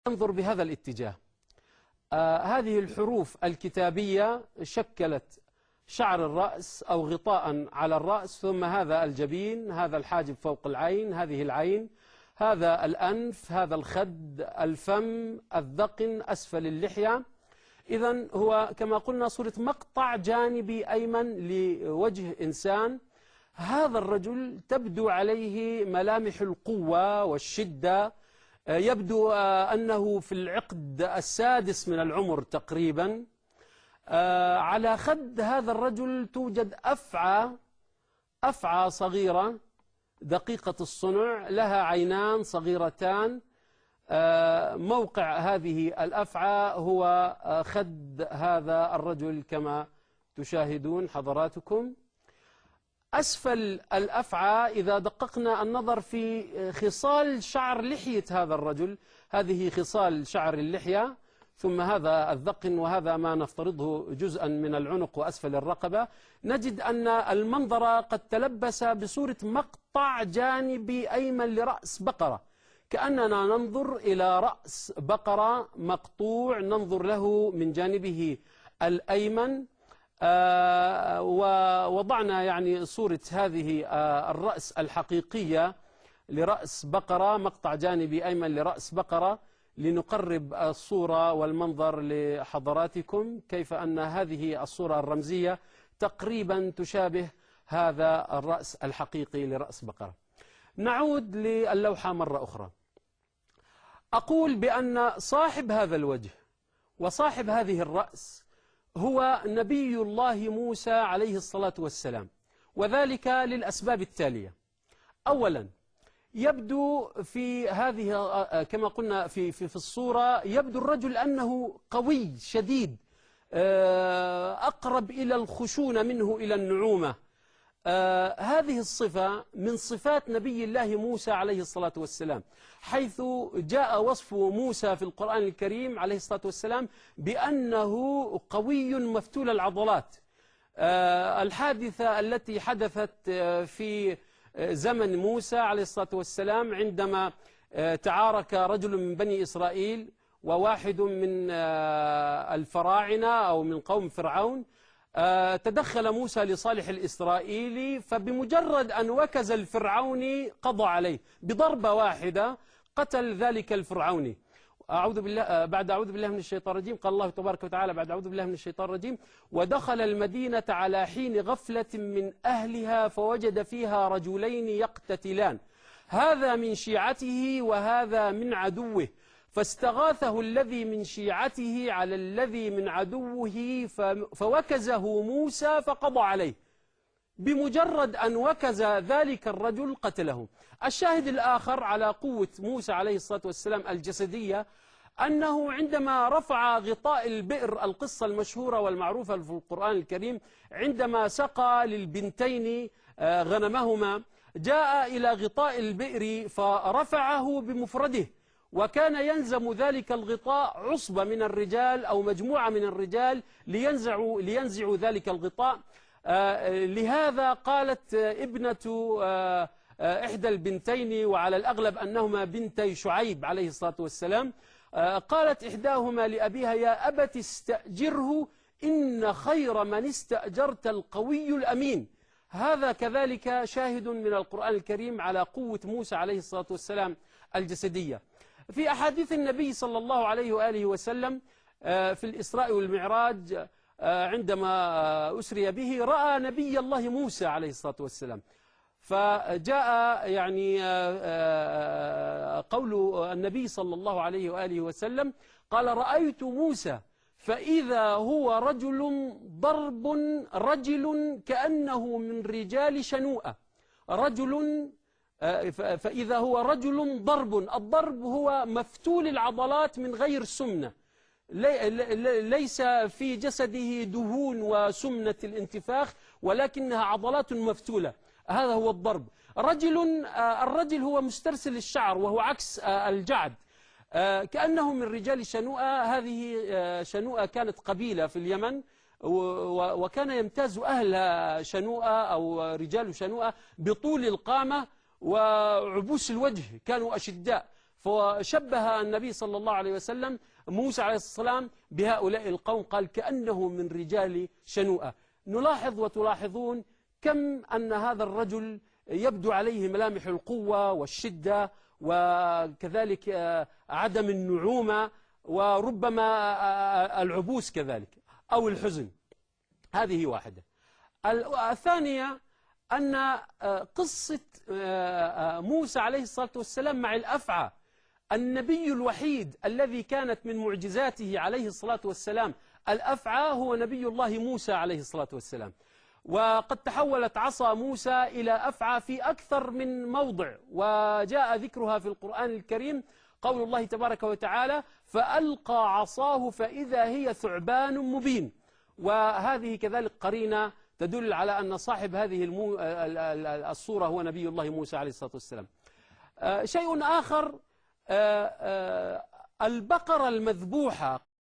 انظر بهذا الاتجاه. هذه الحروف الكتابية شكلت شعر الرأس أو غطاء على الرأس، ثم هذا الجبين، هذا الحاجب فوق العين، هذه العين، هذا الأنف، هذا الخد، الفم، الذقن، أسفل اللحية. إذن هو كما قلنا صورة مقطع جانبي أيمن لوجه إنسان. هذا الرجل تبدو عليه ملامح القوة والشدة، يبدو أنه في العقد السادس من العمر تقريبا. على خد هذا الرجل توجد أفعى صغيرة دقيقة الصنع، لها عينان صغيرتان. موقع هذه الأفعى هو خد هذا الرجل كما تشاهدون حضراتكم. أسفل الأفعى إذا دققنا النظر في خصال شعر لحية هذا الرجل، هذه خصال شعر اللحية، ثم هذا الذقن، وهذا ما نفترضه جزءا من العنق وأسفل الرقبة. نجد أن المنظر قد تلبس بصورة مقطع جانبي أيمن لرأس بقرة، كأننا ننظر إلى رأس بقرة مقطوع، ننظر له من جانبه الأيمن. ووضعنا يعني صورة هذه الرأس الحقيقية لرأس بقرة، مقطع جانبي أيمن لرأس بقرة، لنقرب الصورة والمنظر لحضراتكم كيف أن هذه الصورة الرمزية تقريبا تشابه هذا الرأس الحقيقي لرأس بقرة. نعود للوحة مرة أخرى. أقول بأن صاحب هذا الوجه وصاحب هذه الرأس هو نبي الله موسى عليه الصلاة والسلام، وذلك للأسباب التالية. أولا، يبدو في هذه كما قلنا في الصورة، يبدو الرجل أنه قوي شديد، أقرب إلى الخشونة منه إلى النعومة. هذه الصفة من صفات نبي الله موسى عليه الصلاة والسلام، حيث جاء وصف موسى في القرآن الكريم عليه الصلاة والسلام بأنه قوي مفتول العضلات. الحادثة التي حدثت في زمن موسى عليه الصلاة والسلام عندما تعارك رجل من بني إسرائيل وواحد من الفراعنة أو من قوم فرعون، تدخل موسى لصالح الإسرائيلي، فبمجرد أن وكز الفرعوني قضى عليه بضربة واحدة، قتل ذلك الفرعوني. أعوذ بالله من الشيطان الرجيم. قال الله تبارك وتعالى بعد أعوذ بالله من الشيطان الرجيم: ودخل المدينة على حين غفلة من أهلها فوجد فيها رجلين يقتتلان، هذا من شيعته وهذا من عدوه، فاستغاثه الذي من شيعته على الذي من عدوه فوكزه موسى فقضى عليه. بمجرد أن وكز ذلك الرجل قتله. الشاهد الآخر على قوة موسى عليه الصلاة والسلام الجسدية، أنه عندما رفع غطاء البئر، القصة المشهورة والمعروفة في القرآن الكريم، عندما سقى للبنتين غنمهما، جاء إلى غطاء البئر فرفعه بمفرده، وكان يلزم ذلك الغطاء عصبة من الرجال أو مجموعة من الرجال لينزعوا ذلك الغطاء. لهذا قالت ابنة إحدى البنتين، وعلى الأغلب أنهما بنتي شعيب عليه الصلاة والسلام، قالت إحداهما لأبيها: يا أبت استأجره إن خير من استأجرت القوي الأمين. هذا كذلك شاهد من القرآن الكريم على قوة موسى عليه الصلاة والسلام الجسدية. في أحاديث النبي صلى الله عليه وآله وسلم في الإسراء والمعراج، عندما أسري به رأى نبي الله موسى عليه الصلاة والسلام، فجاء يعني قول النبي صلى الله عليه وآله وسلم قال: رأيت موسى فإذا هو رجل كأنه من رجال شنوءة. فإذا هو رجل ضرب، الضرب هو مفتول العضلات من غير سمنة، ليس في جسده دهون وسمنة الانتفاخ، ولكنها عضلات مفتولة، هذا هو الضرب. الرجل هو مسترسل الشعر، وهو عكس الجعد، كأنه من رجال شنوءة. هذه شنوءة كانت قبيلة في اليمن، وكان يمتاز أهل شنوءة أو رجال شنوءة بطول القامة وعبوس الوجه، كانوا أشداء. فشبه النبي صلى الله عليه وسلم موسى عليه السلام بهؤلاء القوم، قال كأنه من رجال شنوءة. نلاحظ وتلاحظون كم أن هذا الرجل يبدو عليه ملامح القوة والشدة، وكذلك عدم النعومة، وربما العبوس كذلك أو الحزن. هذه واحدة. الثانية أن قصة موسى عليه الصلاة والسلام مع الأفعى، النبي الوحيد الذي كانت من معجزاته عليه الصلاة والسلام الأفعى هو نبي الله موسى عليه الصلاة والسلام. وقد تحولت عصا موسى إلى أفعى في أكثر من موضع، وجاء ذكرها في القرآن الكريم، قول الله تبارك وتعالى: فألقى عصاه فإذا هي ثعبان مبين. وهذه كذلك قرينة تدل على أن صاحب هذه الصورة هو نبي الله موسى عليه الصلاة والسلام. شيء آخر، البقرة المذبوحة